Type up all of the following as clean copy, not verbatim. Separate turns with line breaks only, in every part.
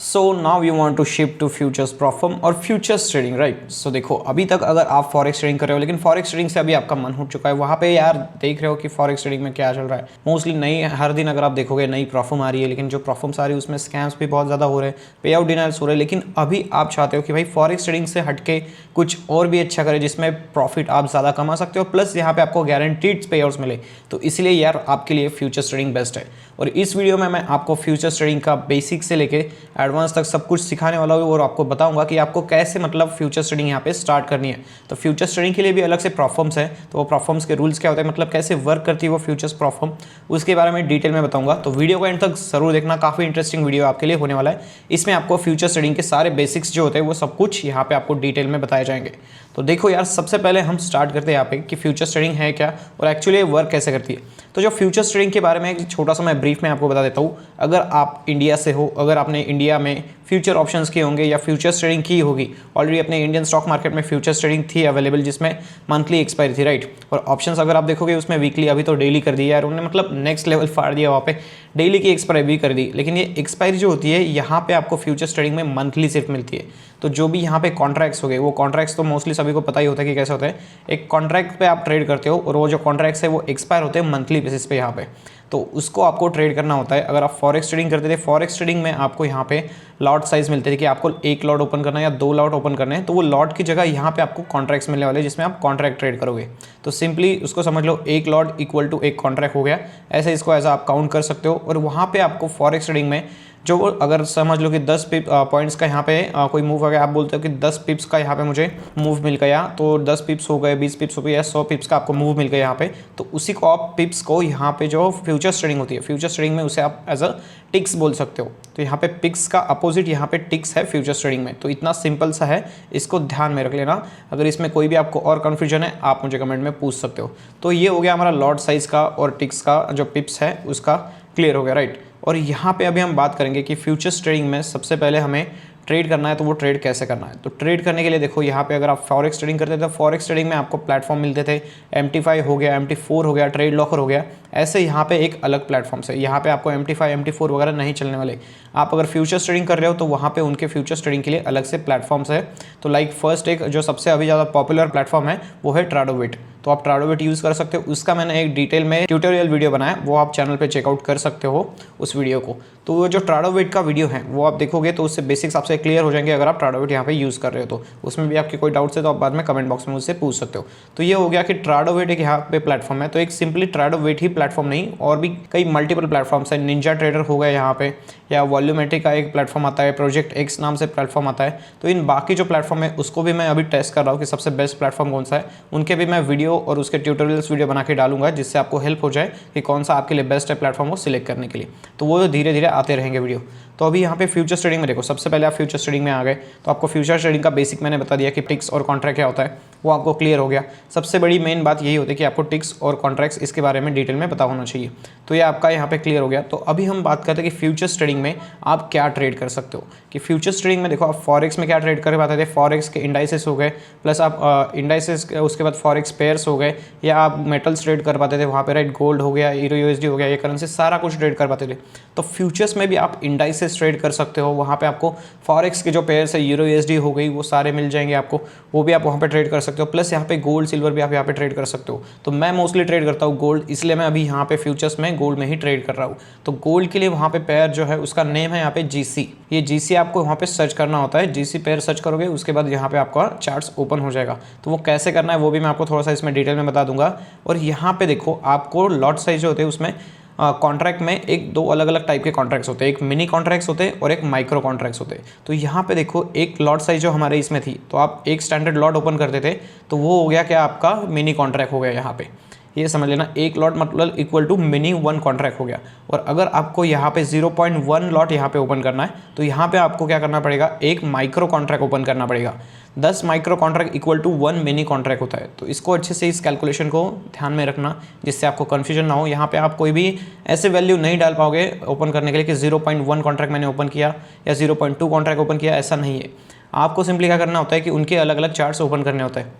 So now you want to shift to futures perform और futures trading, right. सो देखो, अभी तक अगर आप फॉरेक्स ट्रेडिंग कर रहे हो लेकिन फॉरेक्स ट्रेडिंग से अभी आपका मन उठ चुका है, वहाँ पे यार देख रहे हो कि फॉरेक्स ट्रेडिंग में क्या चल रहा है। मोस्टली नई हर दिन अगर आप देखोगे नई प्रॉफर्म आ रही है, लेकिन जो प्रॉफर्म्स आ रही है उसमें स्कैम्स भी बहुत ज़्यादा हो रहे हैं, पे आउट डिनायल्स हो रहे हैं। लेकिन अभी आप चाहते हो कि भाई फॉरेक्स ट्रेडिंग से हटके कुछ और भी अच्छा करे जिसमें प्रॉफिट आप ज़्यादा कमा सकते हो, प्लस यहाँ पे आपको गारंटीड पे आउट्स मिले। तो इसलिए यार आपके लिए फ्यूचर्स ट्रेडिंग बेस्ट है। और इस वीडियो में मैं आपको फ्यूचर्स ट्रेडिंग का बेसिक से लेके एडवांस तक सब कुछ सिखाने वाला हूँ और आपको बताऊंगा कि आपको कैसे मतलब फ्यूचर्स ट्रेडिंग यहाँ पे स्टार्ट करनी है। तो फ्यूचर्स ट्रेडिंग के लिए भी अलग से प्रॉफर्म्स है, तो वो प्रॉफर्म्स के रूल्स क्या होते हैं, मतलब कैसे वर्क करती है वो फ्यूचर्स प्रॉफर्म, उसके बारे में डिटेल में बताऊंगा। तो वीडियो को एंड तक जरूर देखना, काफ़ी इंटरेस्टिंग वीडियो आपके लिए होने वाला है। इसमें आपको फ्यूचर्स ट्रेडिंग के सारे बेसिक्स जो होते हैं वो सब कुछ यहाँ पे आपको डिटेल में बताए जाएंगे। तो देखो यार, सबसे पहले हम स्टार्ट करते हैं यहाँ पे कि फ्यूचर्स ट्रेडिंग है क्या और एक्चुअली वर्क कैसे करती है। तो जो फ्यूचर्स ट्रेडिंग के बारे में एक छोटा सा मैं ब्रीफ में आपको बता देता हूँ। अगर आप इंडिया से हो, अगर आपने इंडिया में फ्यूचर ऑप्शंस किए होंगे या फ्यूचर्स ट्रेडिंग की होगी, ऑलरेडी अपने इंडियन स्टॉक मार्केट में फ्यूचर्स ट्रेडिंग थी अवेलेबल जिसमें मंथली एक्सपायरी थी, राइट। और ऑप्शंस अगर आप देखोगे उसमें वीकली, अभी तो डेली कर दिया यार उन्होंने, मतलब नेक्स्ट लेवल फाड़ दिया वहाँ पे, डेली की एक्सपायरी भी कर दी। लेकिन ये एक्सपायरी जो होती है यहाँ पे आपको फ्यूचर्स ट्रेडिंग में मंथली सिर्फ मिलती है। तो जो भी यहाँ पे कॉन्ट्रैक्ट्स हो गए, वो कॉन्ट्रैक्ट्स तो मोस्टली सभी को पता ही होता है कि कैसे होते हैं। एक कॉन्ट्रैक्ट पे आप ट्रेड करते हो और वो जो कॉन्ट्रैक्ट्स है वो एक्सपायर होते हैं मंथली बेसिस पे यहाँ पे, तो उसको आपको ट्रेड करना होता है। अगर आप फॉरेक्स ट्रेडिंग करते थे, फॉरेक्स ट्रेडिंग में आपको यहाँ पे लॉट साइज मिलते थे कि आपको एक लॉट ओपन करना है या 2 लॉट ओपन करने हैं, तो वो लॉट की जगह यहाँ पे आपको कॉन्ट्रैक्ट्स मिलने वाले जिसमें आप कॉन्ट्रैक्ट ट्रेड करोगे। तो सिंपली उसको समझ लो, एक लॉट इक्वल टू एक कॉन्ट्रैक्ट हो गया, ऐसे इसको एज आप काउंट कर सकते हो। और वहाँ पे आपको फॉरेक्स ट्रेडिंग में जो अगर समझ लो कि 10 पॉइंट्स का यहाँ पे कोई मूव आ गया, आप बोलते हो कि 10 पिप्स का यहाँ पे मुझे मूव मिल गया, तो 10 पिप्स हो गए, 20 पिप्स हो गए या 100 पिप्स का आपको मूव मिल गया यहाँ पे, तो उसी को आप पिप्स को यहाँ पे जो फ्यूचर्स ट्रेडिंग होती है, फ्यूचर्स ट्रेडिंग में उसे आप एज अ टिक्स बोल सकते हो। तो यहाँ पे पिक्स का अपोजिट यहाँ पे टिक्स है फ्यूचर्स ट्रेडिंग में। तो इतना सिंपल सा है, इसको ध्यान में रख लेना। अगर इसमें कोई भी आपको और कन्फ्यूजन है आप मुझे कमेंट में पूछ सकते हो। तो ये हो गया हमारा लॉट साइज का और टिक्स का जो पिप्स है उसका क्लियर हो गया, राइट। और यहाँ पे अभी हम बात करेंगे कि फ्यूचर्स ट्रेडिंग में सबसे पहले हमें ट्रेड करना है, तो वो ट्रेड कैसे करना है। तो ट्रेड करने के लिए देखो, यहाँ पे अगर आप फॉरेक्स ट्रेडिंग करते थे तो फॉरेक्स ट्रेडिंग में आपको प्लेटफॉर्म मिलते थे, MT5 हो गया, MT4 हो गया, ट्रेड लॉकर हो गया। ऐसे यहाँ पे एक अलग प्लेटफॉर्म है, यहाँ पे आपको MT5 MT4 वगैरह नहीं चलने वाले। आप अगर फ्यूचर्स ट्रेडिंग कर रहे हो तो वहाँ पे उनके फ्यूचर्स ट्रेडिंग के लिए अलग से प्लेटफॉर्म्स है। तो लाइक फर्स्ट एक जो सबसे अभी ज़्यादा पॉपुलर प्लेटफॉर्म है वो है ट्राडोबिट। तो आप ट्राडोबिट यूज़ कर सकते हो, उसका मैंने एक डिटेल में ट्यूटोरियल वीडियो बनाया, वो आप चैनल पे चेकआउट कर सकते हो उस वीडियो को। तो वो जो ट्राडोबिट का वीडियो है वो आप देखोगे तो उससे बेसिक्स आपसे क्लियर हो जाएंगे। अगर आप ट्राडोबिट यहाँ पे यूज़ कर रहे हो तो उसमें भी आपके कोई डाउट्स है तो आप बाद में कमेंट बॉक्स में मुझसे पूछ सकते हो। तो ये हो गया कि ट्राडोबिट एक यहाँ पे प्लेटफॉर्म है। तो एक सिंपली ट्राडोबिट ही प्लेटफॉर्म नहीं, और भी कई मल्टीपल प्लेटफॉर्म्स है। निंजा ट्रेडर हो गया यहाँ पे, या वॉल्यूमेट्रिक का एक प्लेटफॉर्म आता है, प्रोजेक्ट एक्स नाम से प्लेटफॉर्म आता है। तो इन बाकी जो प्लेटफॉर्म है उसको भी मैं अभी टेस्ट कर रहा हूँ कि सबसे बेस्ट प्लेटफॉर्म कौन सा है। उनके भी मैं वीडियो और उसके ट्यूटोरियल्स वीडियो बना के डालूंगा जिससे आपको हेल्प हो जाए कि कौन सा आपके लिए बेस्ट है प्लेटफॉर्म को सिलेक्ट करने के लिए। तो वो धीरे धीरे आते रहेंगे वीडियो। तो अभी यहाँ पे फ्यूचर्स ट्रेडिंग में देखो, सबसे पहले आप फ्यूचर्स ट्रेडिंग में आ गए तो आपको फ्यूचर्स ट्रेडिंग का बेसिक मैंने बता दिया कि टिक्स और कॉन्ट्रैक्ट क्या होता है, वो आपको क्लियर हो गया। सबसे बड़ी मेन बात यही होती है कि आपको टिक्स और कॉन्ट्रैक्ट्स इसके बारे में डिटेल में पता होना चाहिए। तो ये आपका यहाँ पे क्लियर हो गया। तो अभी हम बात करते हैं कि फ्यूचर्स ट्रेडिंग में आप क्या ट्रेड कर सकते हो। कि फ्यूचर्स ट्रेडिंग में देखो, आप फॉरेक्स में क्या ट्रेड कर पाते थे, फॉरेक्स के इंडाइसेस हो गए, प्लस आप इंडाइसेस उसके बाद फॉरेक्स पेयर्स हो गए, या आप मेटल्स ट्रेड कर पाते थे वहाँ पे, राइट। गोल्ड हो गया, यूरो USD हो गया, ये करेंसी सारा कुछ ट्रेड कर पाते थे। तो फ्यूचर्स में भी आप इंडाइसेस ट्रेड कर सकते हो। वहाँ पे आपको फॉरेक्स के जो पेयर्स है, यूरो USD हो गई, वो सारे मिल जाएंगे आपको, वो भी आप वहाँ पे ट्रेड कर सकते हो। प्लस यहाँ पे गोल्ड सिल्वर भी आप यहाँ पे ट्रेड कर सकते हो। तो मैं मोस्टली ट्रेड करता हूँ गोल्ड, इसलिए मैं अभी यहाँ पे फ्यूचर्स में गोल्ड में ही ट्रेड कर रहा हूँ। तो गोल्ड के लिए वहाँ पे पेयर जो है उसका नेम है यहाँ पे GC। ये GC आपको वहाँ पे सर्च करना होता है, GC पेयर सर्च करोगे उसके बाद यहाँ पे आपका चार्ट्स ओपन हो जाएगा। तो वो कैसे करना है वो भी मैं आपको थोड़ा सा इसमें डिटेल में बता दूंगा। और यहाँ पे देखो, आपको लॉट साइज जो होते हैं उसमें कॉन्ट्रैक्ट में एक दो अलग अलग टाइप के कॉन्ट्रैक्ट्स होते हैं, एक मिनी कॉन्ट्रैक्ट्स होते हैं और एक माइक्रो कॉन्ट्रैक्ट्स होते हैं। तो यहाँ पे देखो, एक लॉट साइज जो हमारे इसमें थी, तो आप एक स्टैंडर्ड लॉट ओपन करते थे तो वो हो गया क्या, आपका मिनी कॉन्ट्रैक्ट हो गया। यहाँ पे ये समझ लेना, एक लॉट मतलब इक्वल टू मिनी 1 कॉन्ट्रैक्ट हो गया। और अगर आपको यहाँ पे 0.1 लॉट यहाँ पे ओपन करना है तो यहाँ पे आपको क्या करना पड़ेगा, एक माइक्रो कॉन्ट्रैक्ट ओपन करना पड़ेगा। 10 micro contract equal to 1 mini contract होता है। तो इसको अच्छे से, इस कैलकुलेशन को ध्यान में रखना जिससे आपको कन्फ्यूजन ना हो। यहाँ पे आप कोई भी ऐसे वैल्यू नहीं डाल पाओगे ओपन करने के लिए कि 0.1 कॉन्ट्रैक्ट मैंने ओपन किया या 0.2 कॉन्ट्रैक्ट ओपन किया, ऐसा नहीं है। आपको सिंपली क्या करना होता है कि उनके अलग अलग चार्ट्स ओपन करने होते हैं।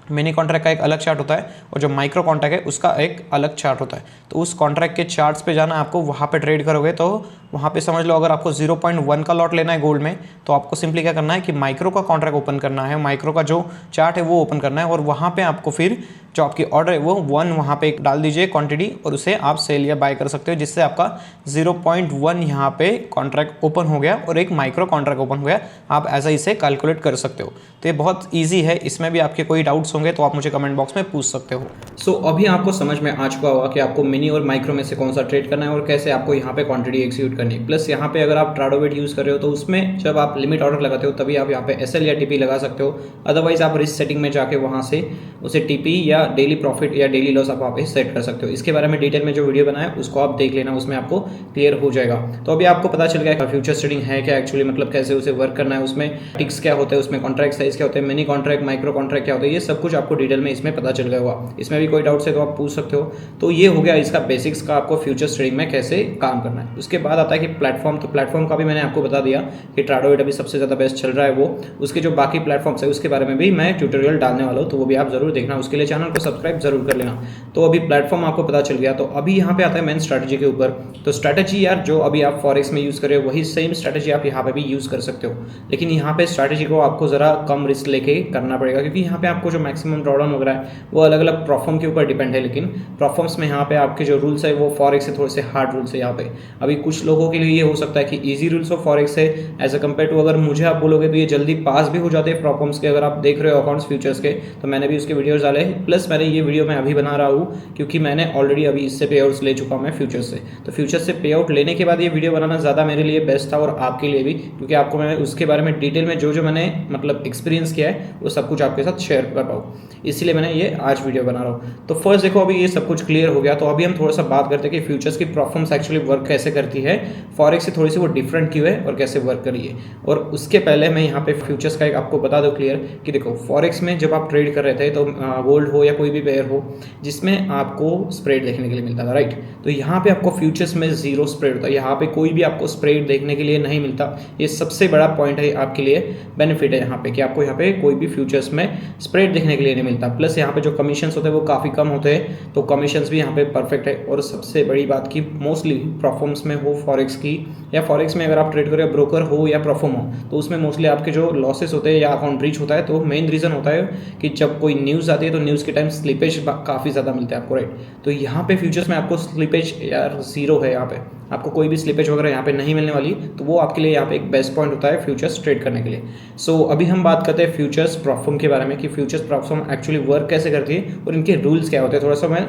मिनी कॉन्ट्रैक्ट का एक अलग चार्ट होता है और जो माइक्रो कॉन्ट्रैक्ट है उसका एक अलग चार्ट होता है। तो उस कॉन्ट्रैक्ट के चार्ट्स पे जाना आपको, वहाँ पे ट्रेड करोगे तो वहाँ पे समझ लो अगर आपको 0.1 का लॉट लेना है गोल्ड में, तो आपको सिंपली क्या करना है कि माइक्रो का कॉन्ट्रैक्ट ओपन करना है, माइक्रो का जो चार्ट है वो ओपन करना है, और वहाँ पे आपको फिर जो आपकी ऑर्डर है वो 1 वहाँ पे डाल दीजिए क्वांटिटी, और उसे आप सेल या बाय कर सकते हो, जिससे आपका 0.1 यहाँ पे कॉन्ट्रैक्ट ओपन हो गया और एक माइक्रो कॉन्ट्रैक्ट ओपन हो गया। आप ऐसा इसे कैलकुलेट कर सकते हो। तो ये बहुत ईजी है, इसमें भी आपके कोई डाउट्स होंगे तो आप मुझे कमेंट बॉक्स में पूछ सकते हो। सो अभी आपको समझ में आ चुका होगा कि आपको मिनी और माइक्रो में से कौन सा ट्रेड करना है और कैसे आपको यहाँ पे क्वांटिटी एक्सिक्यूट करनी है। प्लस यहाँ पे अगर आप ट्राडोवेट यूज़ कर रहे हो तो उसमें जब आप लिमिट ऑर्डर लगाते हो तभी आप यहाँ पे एसएल या टीपी लगा सकते हो। अदरवाइज आप रिस्क सेटिंग में जाके वहाँ से उसे टीपी या डेली प्रॉफिट या डेली लॉस आप वहाँ पे सेट कर सकते हो। इसके बारे में डिटेल में जो वीडियो बनाया उसको आप देख लेना, उसमें आपको क्लियर हो जाएगा। तो अभी आपको पता चल गया फ्यूचर्स ट्रेडिंग है क्या एक्चुअली, मतलब कैसे उसे वर्क करना है, उसमें टिक्स क्या होते हैं, उसमें कॉन्ट्रैक्ट साइज क्या होते हैं, मिनी कॉन्ट्रैक्ट, माइक्रो कॉन्ट्रैक्ट क्या होता है, ये सब कुछ आपको डिटेल में इसमें पता चल गया होगा। इसमें भी कोई डाउट्स है तो आप पूछ सकते हो। तो ये हो गया इसका बेसिक्स का, आपको फ्यूचर्स ट्रेडिंग में कैसे काम करना है। उसके बाद आता है कि प्लेटफॉर्म। तो प्लेटफॉर्म का भी मैंने आपको बता दिया कि ट्राडोवेट अभी सबसे ज़्यादा बेस्ट चल रहा है वो। उसके जो बाकी प्लेटफॉर्म्स है उसके बारे में भी मैं ट्यूटोरियल डालने वाला हूँ, तो वो भी आप जरूर देखना। उसके लिए चैनल को सब्सक्राइब जरूर कर लेना। तो अभी प्लेटफॉर्म आपको पता चल गया। तो अभी यहाँ पे आता है मेन स्ट्रैटेजी के ऊपर। तो स्ट्रैटेजी यार जो अभी आप फॉरेक्स में यूज़ कर रहे हो वही सेम स्ट्रैटेजी आप यहाँ पे भी यूज़ कर सकते हो, लेकिन यहाँ पे स्ट्रैटेजी को आपको ज़रा कम रिस्क लेके करना पड़ेगा, क्योंकि यहाँ पे आपको जो मैक्सिमम ड्रॉडाउन वगैरह है वो अलग अलग प्रोफॉर्म के ऊपर डिपेंड है। लेकिन प्रोफॉर्म्स में यहाँ पे आपके जो रूल्स है वो फॉरेक्स से थोड़े से हार्ड रूल्स है यहाँ पे। अभी कुछ लोगों के लिए ये हो सकता है कि ईजी रूल्स ऑफ फॉरेक्स है एज अ कम्पेयर टू, अगर मुझे आप बोलोगे तो ये जल्दी पास भी हो जाते हैं प्रोफॉर्म्स के। अगर आप देख रहे हो अकाउंट्स फ्यूचर्स के, तो मैंने भी उसके वीडियोस डाले, प्लस मैंने ये वीडियो मैं अभी बना रहा हूँ क्योंकि मैंने ऑलरेडी अभी इससे पे आउट्स ले चुका हूँ मैं फ्यूचर्स से। तो फ्यूचर्स से पे आउट लेने के बाद ये वीडियो बनाना ज़्यादा मेरे लिए बेस्ट था और आपके लिए भी, क्योंकि आपको मैं उसके बारे में डिटेल में जो मैंने मतलब एक्सपीरियंस किया है वो सब कुछ आपके साथ शेयर कर पाऊँ, इसलिए मैंने ये आज वीडियो बना रहा हूँ। तो फर्स्ट देखो अभी ये सब कुछ क्लियर हो गया, तो अभी हम थोड़ा सा बात करते हैं कि फ्यूचर्स की प्रोफॉर्म्स एक्चुअली वर्क कैसे करती है, फॉरेक्स से थोड़ी सी वो डिफरेंट क्यों है और कैसे वर्क करी है। और उसके पहले मैं यहाँ पे फ्यूचर्स का एक आपको बता दूँ क्लियर कि देखो फॉरेक्स में जब आप ट्रेड कर रहे थे तो गोल्ड हो या कोई भी पेयर हो जिसमें आपको स्प्रेड देखने के लिए मिलता था, राइट। तो यहाँ पे आपको फ्यूचर्स में जीरो स्प्रेड होता है, यहाँ पे कोई भी आपको स्प्रेड देखने के लिए नहीं मिलता। ये सबसे बड़ा पॉइंट है आपके लिए, बेनिफिट है यहाँ पे कि आपको यहाँ पे कोई भी फ्यूचर्स में स्प्रेड देखने के लिए नहीं मिलता। प्लस यहाँ पे जो कमीशन होते हैं वो काफ़ी कम होते हैं, तो कमीशन भी यहाँ पे परफेक्ट है। और सबसे बड़ी बात की मोस्टली परफॉर्म्स में हो फॉरेक्स की या फॉरेक्स में अगर आप ट्रेड करें ब्रोकर हो या परफॉर्म हो, तो उसमें मोस्टली आपके जो लॉसेस होते हैं या अकाउंट ब्रीच होता है, तो मेन रीज़न होता है कि जब कोई न्यूज़ आती है तो न्यूज़ के टाइम स्लिपेज काफ़ी ज़्यादा मिलता है आपको, राइट। तो यहाँ पे फ्यूचर्स में आपको स्लिपेज यार जीरो है, यहाँ पे आपको कोई भी स्लिपेज वगैरह यहाँ पे नहीं मिलने वाली, तो वो आपके लिए यहाँ पे एक बेस्ट पॉइंट होता है फ्यूचर्स ट्रेड करने के लिए। सो अभी हम बात करते हैं फ्यूचर्स प्रोफॉर्म के बारे में कि फ्यूचर्स प्रोफॉर्म एक्चुअली वर्क कैसे करती है और इनके रूल्स क्या होते हैं। थोड़ा सा मैं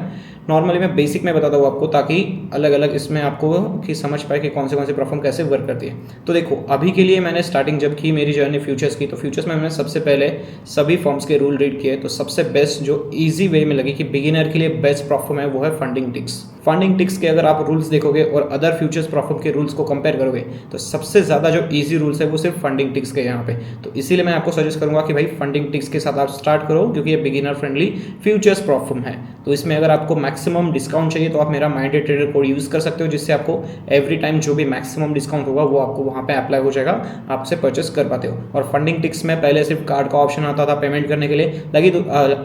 नॉर्मली मैं बेसिक में बताता हूँ आपको, ताकि अलग अलग इसमें आपको कि समझ पाए कि कौन से प्रोफॉर्म कैसे वर्क करती है। तो देखो अभी के लिए मैंने स्टार्टिंग जब की मेरी जर्नी फ्यूचर्स की, तो फ्यूचर्स में मैंने सबसे पहले सभी फॉर्म्स के रूल रीड किए। तो सबसे बेस्ट जो ईजी वे में लगी कि बिगिनर के लिए बेस्ट प्रोफॉर्म है वो है फंडिंग टिक्स। फंडिंग टिक्स के अगर आप रूल्स देखोगे और अदर फ्यूचर्स प्रोफॉर्म के रूल्स को कंपेयर करोगे तो सबसे ज़्यादा जो इजी रूल्स है वो सिर्फ फंडिंग टिक्स के यहाँ पे। तो इसीलिए मैं आपको सजेस्ट करूंगा कि भाई फंडिंग टिक्स के साथ आप स्टार्ट करो, क्योंकि ये बिगिनर फ्रेंडली फ्यूचर्स प्रोफॉर्म है। तो इसमें अगर आपको मैक्सिमम डिस्काउंट चाहिए तो आप मेरा माइंडेड ट्रेडर कोड यूज़ कर सकते हो, जिससे आपको एवरी टाइम जो भी मैक्सिमम डिस्काउंट होगा वो आपको वहाँ पे अप्लाई हो जाएगा, आप उसे परचेस कर पाते हो। और फंडिंग टिक्स में पहले सिर्फ कार्ड का ऑप्शन आता था पेमेंट करने के लिए, लगी तो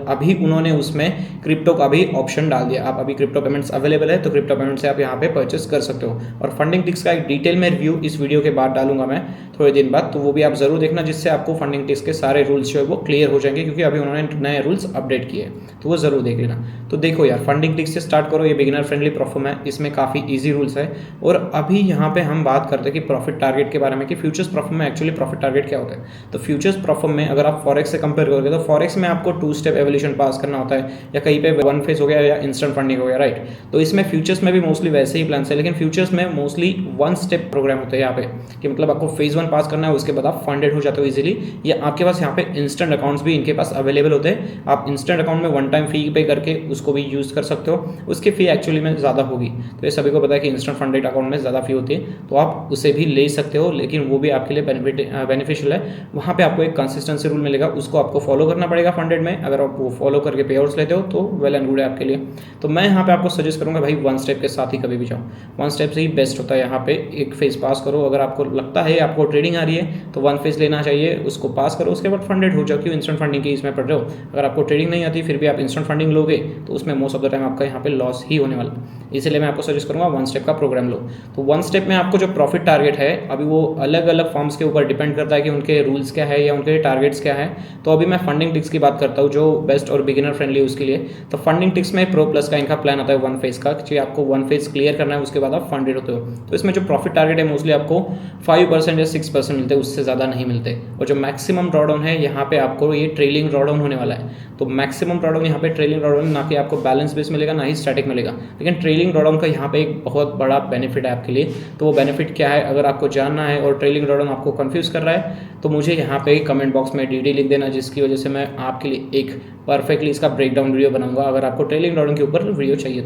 अभी उन्होंने उसमें क्रिप्टो का भी ऑप्शन डाल दिया। आप अभी क्रिप्टो पेमेंट्स अवेलेबल है, तो क्रिप्टो पेमेंट से आप यहाँ पे परचेस कर सकते हो। और फंडिंग टिक्स का एक डिटेल में रिव्यू इस वीडियो के बाद डालूंगा मैं थोड़े दिन बाद, तो वो भी आप जरूर देखना, जिससे आपको फंडिंग टिक्स के सारे रूल्स जो है वो क्लियर हो जाएंगे, क्योंकि अभी उन्होंने नए रूल्स अपडेट किए, तो वो जरूर देख लेना। तो देखो यार फंडिंग टिक्स से स्टार्ट करो, ये बिगिनर फ्रेंडली प्रोफॉर्म है, इसमें काफ़ी ईजी रूल्स है। और अभी यहाँ पे हम बात करते हैं कि प्रॉफिट टारगेट के बारे में कि फ्यूचर्स प्रोफॉर्म में एक्चुअली प्रॉफिट टारगेट क्या होता है। तो फ्यूचर्स प्रोफॉर्म में अगर आप फॉरेक्स से कंपेयर करोगे तो फॉरेक्स में आपको 2 स्टेप एवोल्यूशन पास करना होता है, या कहीं पे 1 फेज हो गया या इंस्टेंट फंडिंग हो गया, राइट। तो इसमें फ्यूचर्स में भी मोस्टली वैसे ही प्लान है, लेकिन फ्यूचर्स में मोस्टली 1 स्टेप प्रोग्राम होता है यहाँ पे, कि मतलब आपको फेज 1 पास करना है, उसके बाद आप फंडेड हो जाते हो इजीली। या आपके पास यहाँ पे इंस्टेंट अकाउंट्स भी इनके पास अवेलेबल होते हैं, आप इंस्टेंट अकाउंट में 1 टाइम फी पे करके उसको भी यूज़ कर सकते हो। उसकी फ़ी एक्चुअली में ज़्यादा होगी, तो ये सभी को पता है कि इंस्टेंट फंडेड अकाउंट में ज़्यादा फी होती है, तो आप उसे भी ले सकते हो, लेकिन वो भी आपके लिए बेनिफिशियल है। वहाँ पे आपको एक कंसिस्टेंसी रूल मिलेगा, उसको आपको फॉलो करना पड़ेगा फंडेड में। अगर आप वो फॉलो करके पे आउट्स लेते हो तो वेल एंड गुड है आपके लिए। तो मैं यहाँ पे आपको सजेस्ट करूँगा भाई 1 स्टेप के साथ ही कभी भी जाओ, 1 स्टेप से ही बेस्ट होता है। यहाँ पे एक फेज पास करो, अगर आपको लगता है आपको ट्रेडिंग आ रही है तो वन फेज लेना चाहिए, उसको पास करो, उसके बाद फंडेड हो जाओ। क्यों इंस्टेंट फंडिंग की इसमें पढ़ रहे हो? अगर आपको ट्रेडिंग नहीं आती फिर भी आप इंस्टेंट फंडिंग लोगे तो उसमें मोस्ट ऑफ द टाइम आपका यहाँ पे लॉस ही होने वाला है। इसलिए मैं आपको सजेस्ट करूँगा वन स्टेप का प्रोग्राम लो। तो वन स्टेप में आपको जो प्रॉफिट टारगेट है अभी वो अलग अलग फॉर्म्स के ऊपर डिपेंड करता है कि उनके रूल्स क्या है या उनके टारगेट्स क्या है। तो अभी मैं फंडिंग टिक्स की बात करता हूँ जो बेस्ट और बिगिनर फ्रेंडली है उसके लिए। तो फंडिंग टिक्स में प्रो प्लस का इनका प्लान आता है वन फेज का, कि आपको वन फेज क्लियर करना है उसके बाद आप फंडेड होते हो। तो इसमें जो प्रॉफिट टारगेट है मोस्टली आपको 5% या 6% मिलते हैं, उससे ज़्यादा नहीं मिलते। और जो मैक्सिमम ड्रॉडाउन है यहाँ पे आपको ये ट्रेलिंग ड्रॉडाउन होने वाला है। तो मैक्सिमम ड्रॉडाउन यहाँ पे ट्रेलिंग ड्रॉडाउन, ना कि आपको बैलेंस बेस मिलेगा ना ही स्टैटिक मिलेगा, लेकिन ट्रेलिंग ड्रॉडाउन का यहाँ पे एक बहुत बड़ा बेनिफिट है आपके लिए। तो वो बेनिफिट क्या है अगर आपको जानना है और ट्रेलिंग ड्रॉडाउन आपको कंफ्यूज कर रहा है तो मुझे यहाँ पे कमेंट बॉक्स में डीडी लिख देना, जिसकी वजह से मैं आपके लिए एक परफेक्टली इसका ब्रेकडाउन वीडियो बनाऊंगा अगर आपको ट्रेलिंग ड्रॉडाउन के ऊपर वीडियो चाहिए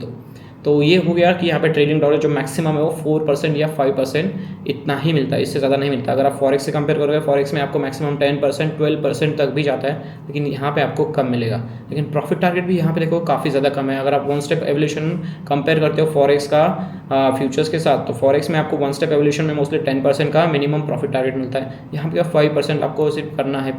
तो ये हो गया कि यहाँ पे ट्रेलिंग ड्रॉडाउन जो मैक्सिमम है वो 4% या 5% इतना ही मिलता है, इससे ज़्यादा नहीं मिलता। अगर आप फॉरेक्स से कंपेयर करोगे, फॉरेक्स में आपको मैक्सिमम 10% 12% तक भी जाता है, लेकिन यहाँ पे आपको कम मिलेगा। लेकिन प्रॉफिट टारगेट भी यहाँ पे देखो काफ़ी ज़्यादा कम है। अगर आप वन स्टेप एवोल्यूशन कंपेयर करते हो फॉरेक्स का फ्यूचर्स के साथ, तो फॉरेक्स में आपको वन स्टेप एवोल्यूशन में मोस्टली 10% का मिनिमम प्रॉफिट टारगेट मिलता है। यहाँ पे 5% आपको सिर्फ करना है,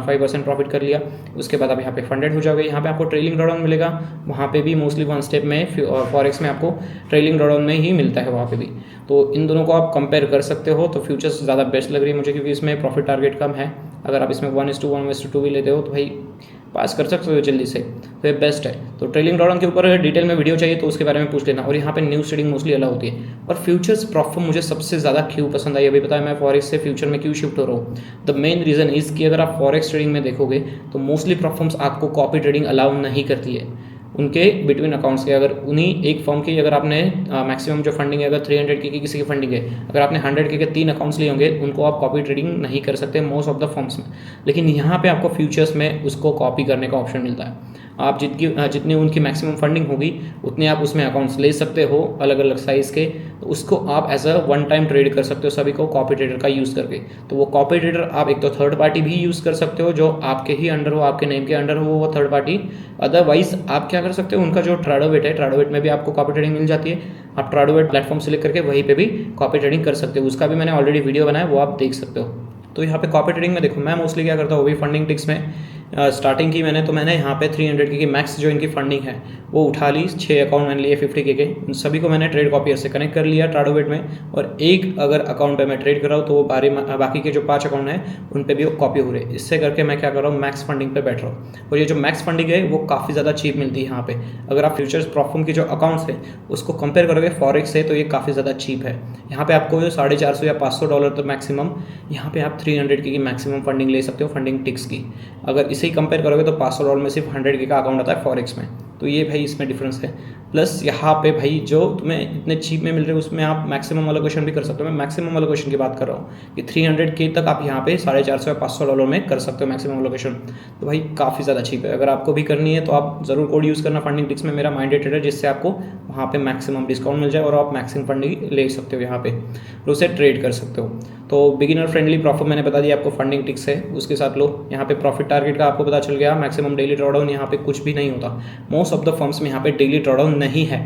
5% प्रॉफिट कर लिया उसके बाद आप यहाँ पे फंडेड हो जाओगे। यहाँ पे आपको ट्रेलिंग ड्रॉडाउन मिलेगा, वहाँ पे भी मोस्टली वन स्टेप में फॉरेक्स में आपको ट्रेलिंग ड्रॉडाउन में ही मिलता है वहाँ पे भी। तो इन दोनों को आप कंपेयर कर सकते हो। तो फ्यूचर्स ज़्यादा बेस्ट लग रही है मुझे, क्योंकि इसमें प्रॉफिट टारगेट कम है। अगर आप इसमें 1:1:2 भी लेते हो तो भाई पास कर सकते हो जल्दी से, तो ये बेस्ट है। तो ट्रेलिंग ड्रॉडाउन के ऊपर डिटेल में वीडियो चाहिए तो उसके बारे में पूछ लेना। और यहाँ पे न्यूज़ ट्रेडिंग मोस्टली अलाउ होती है। और फ्यूचर्स प्रॉफिट मुझे सबसे ज़्यादा क्यों पसंद आई अभी बताया, मैं फॉरेक्स से फ्यूचर में क्यों शिफ्ट हो रहा हूँ। द मेन रीज़न इज़ कि अगर आप फॉरेक्स ट्रेडिंग में देखोगे तो मोस्टली प्रॉफिट्स आपको कॉपी ट्रेडिंग अलाउ नहीं करती है उनके बिटवीन अकाउंट्स के। अगर उन्हीं एक फॉर्म की अगर आपने मैक्सिमम जो फंडिंग है अगर 300 की किसी की फंडिंग है, अगर आपने 100 के 3 अकाउंट्स लिए होंगे उनको आप कॉपी ट्रेडिंग नहीं कर सकते मोस्ट ऑफ द फॉर्म्स में। लेकिन यहाँ पे आपको फ्यूचर्स में उसको कॉपी करने का ऑप्शन मिलता है। आप जितनी उनकी मैक्सिमम फंडिंग होगी उतने आप उसमें अकाउंट्स ले सकते हो अलग अलग साइज़ के। तो उसको आप as a one time trade कर सकते हो सभी को कॉपी ट्रेडर का यूज़ करके। तो वो कॉपी ट्रेडर आप एक तो थर्ड पार्टी भी यूज़ कर सकते हो जो आपके ही अंडर हो, आपके नेम के अंडर हो वो थर्ड पार्टी। अदरवाइज आप क्या कर सकते हो, उनका जो ट्राडोवेट है, ट्राडोवेट में भी आपको कॉपी ट्रेडिंग मिल जाती है। आप ट्राडोवेट प्लेटफॉर्म सेलेक्ट करके वहीं पे भी कॉपी ट्रेडिंग कर सकते हो। उसका भी मैंने ऑलरेडी वीडियो बनाया, वो आप देख सकते हो। तो यहाँ पे कॉपी ट्रेडिंग में देखो मैं मोस्टली क्या करता हूँ, वो भी फंडिंग टिक्स में स्टार्टिंग की मैंने यहाँ पे 300 की मैक्स जो इनकी फंडिंग है वो उठा ली। 6 अकाउंट मैंने लिए 50K के, उन सभी को मैंने ट्रेड कॉपियर से कनेक्ट कर लिया ट्राडोवेट में। और एक अगर अकाउंट पे मैं ट्रेड कर रहा हूँ तो वो बाकी के जो 5 अकाउंट हैं उन पे भी वो कॉपी हो रहे हैं। इससे करके मैं क्या कर रहा हूँ, मैक्स फंडिंग पे बैठ रहा हूँ। और ये जो मैक्स फंडिंग है वो काफ़ी ज़्यादा चीप मिलती है यहाँ पे। अगर आप फ्यूचर्स प्रॉफिट की जो अकाउंट्स है उसको कंपेयर करोगे फॉरेक्स से तो ये काफ़ी ज़्यादा चीप है। यहाँ पे आपको $450 या $500 तो मैक्सिमम, यहाँ पे आप 300 की मैक्सिमम फंडिंग ले सकते हो फंडिंग टिक्स की। अगर इसे ही कंपेयर करोगे तो $500 में सिर्फ 100K का अकाउंट आता है फॉरेक्स में। तो ये भाई इसमें डिफरेंस है। प्लस यहाँ पे भाई जो तुम्हें इतने चीप में मिल रहे हैं उसमें आप मैक्सिमम एलोकेशन भी कर सकते हो। मैं मैक्सिमम एलोकेशन की बात कर रहा हूँ कि 300K तक आप यहाँ पे $450 या $500 में कर सकते हो मैक्सिमम एलोकेशन। तो भाई काफ़ी ज़्यादा चीप है। अगर आपको भी करनी है तो आप ज़रूर कोड यूज़ करना फंडिंग टिक्स में, मेरा माइंडेड ट्रेडर, जिससे आपको वहाँ पे मैक्सिमम डिस्काउंट मिल जाए और आप मैक्सिमम फंडिंग ले सकते हो यहाँ पे और उसे ट्रेड कर सकते हो। तो बिगिनर फ्रेंडली प्रॉफिट मैंने बता दिया आपको फंडिंग टिक्स है, उसके साथ लो। यहाँ पे प्रॉफिट टारगेट का आपको पता चल गया। मैक्सिमम डेली ड्रॉडाउन यहाँ पे कुछ भी नहीं होता। मोस्ट ऑफ द फर्म्स में यहाँ पे डेली ड्रॉडाउन नहीं है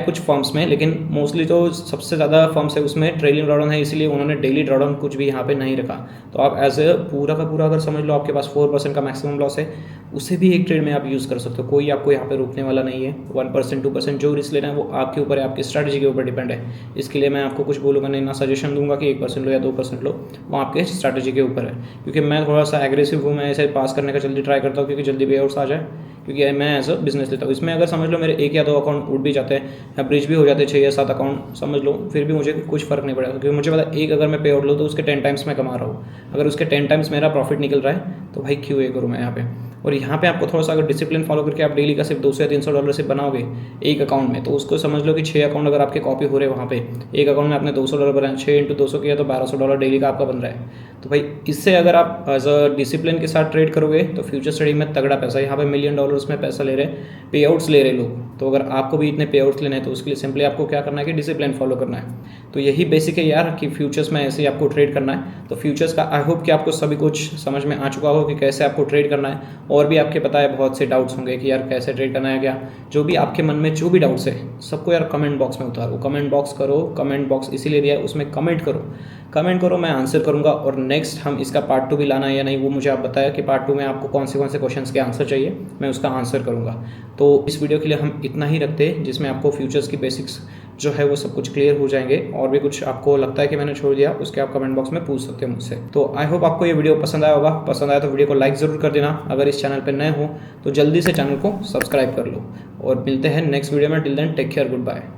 कुछ फर्म्स में, लेकिन मोस्टली जो सबसे ज़्यादा फर्म्स है उसमें ट्रेलिंग ड्रॉडाउन है, इसीलिए उन्होंने डेली ड्रॉडाउन कुछ भी यहाँ पे नहीं रखा। तो आप एज ए पूरा का पूरा अगर समझ लो आपके पास 4% का मैक्सिमम लॉस है, उसे भी एक ट्रेड में आप यूज़ कर सकते हो। कोई आपको यहाँ पे रोकने वाला नहीं है। 1% 2% जो रिस्क लेना है वो आपके ऊपर है, आपकी स्ट्रैटेजी के ऊपर डिपेंड है। इसके लिए मैं आपको कुछ बोलूँगा नहीं, ना सजेशन दूंगा कि 1% लो या 2% लो, वो आपके स्ट्रैटेजी के ऊपर है। क्योंकि मैं थोड़ा सा एग्रेसिव हूँ, मैं ऐसे पास करने का जल्दी ट्राई करता हूँ क्योंकि जल्दी पे आउट्स आ जाए, क्योंकि मैं एज अ बिजनेस लेता हूँ। इसमें अगर समझ लो मेरे 1 या 2 अकाउंट उठ भी जाते हैं या ब्रिज भी हो जाते हैं 6 या 7 अकाउंट समझ लो, फिर भी मुझे कुछ फ़र्क नहीं पड़ेगा। क्योंकि मुझे पता एक अगर मैं पे आउट लूँ तो उसके 10 टाइम्स मैं कमा रहा हूँ। अगर उसके 10 टाइम्स मेरा प्रॉफिट निकल रहा है तो भाई क्यों ये करूँ मैं यहाँ पे। और यहाँ पे आपको थोड़ा सा अगर डिसिप्लिन फॉलो करके आप डेली का सिर्फ $200 या $300 सिर्फ बनाओगे एक अकाउंट में, तो उसको समझ लो कि 6 अकाउंट अगर आपके कॉपी हो रहे हैं वहाँ पे, एक अकाउंट में आपने $200 बनाया, 6 × 200 किया तो $1200 डेली का आपका बन रहा है। तो भाई इससे अगर आप एज अ डिसिप्लिन के साथ ट्रेड करोगे तो फ्यूचर ट्रेडिंग में तगड़ा पैसा, यहाँ पे $1 मिलियन में पैसा ले रहे हैं, पे आउट्स ले रहे लोग। तो अगर आपको भी इतने पे आउट्स लेने हैं तो उसके लिए सिंपली आपको क्या करना है कि डिसिप्लिन फॉलो करना है। तो यही बेसिक है यार कि फ्यूचर्स में ऐसे ही आपको ट्रेड करना है। तो फ्यूचर्स का आई होप कि आपको सभी कुछ समझ में आ चुका हो कि कैसे आपको ट्रेड करना है। और भी आपके पता है बहुत से डाउट्स होंगे कि यार कैसे ट्रेड करना है क्या, जो भी आपके मन में जो भी डाउट्स है सबको यार कमेंट बॉक्स में उतारो, कमेंट बॉक्स करो, कमेंट बॉक्स इसीलिए दिया है उसमें कमेंट करो, मैं आंसर करूँगा। और नेक्स्ट हम इसका पार्ट 2 भी लाना है या नहीं वो मुझे आप बताया कि पार्ट 2 में आपको कौन से क्वेश्चंस के आंसर चाहिए, मैं उसका आंसर करूँगा। तो इस वीडियो के लिए हम इतना ही रखते हैं जिसमें आपको फ्यूचर्स की बेसिक्स जो है वो सब कुछ क्लियर हो जाएंगे। और भी कुछ आपको लगता है कि मैंने छोड़ दिया उसके आप कमेंट बॉक्स में पूछ सकते हो मुझसे। तो आई होप आपको ये वीडियो पसंद आया होगा, पसंद आया तो वीडियो को लाइक ज़रूर कर देना। अगर इस चैनल पर नए हो तो जल्दी से चैनल को सब्सक्राइब कर लो और मिलते हैं नेक्स्ट वीडियो में। Till then take care, good bye.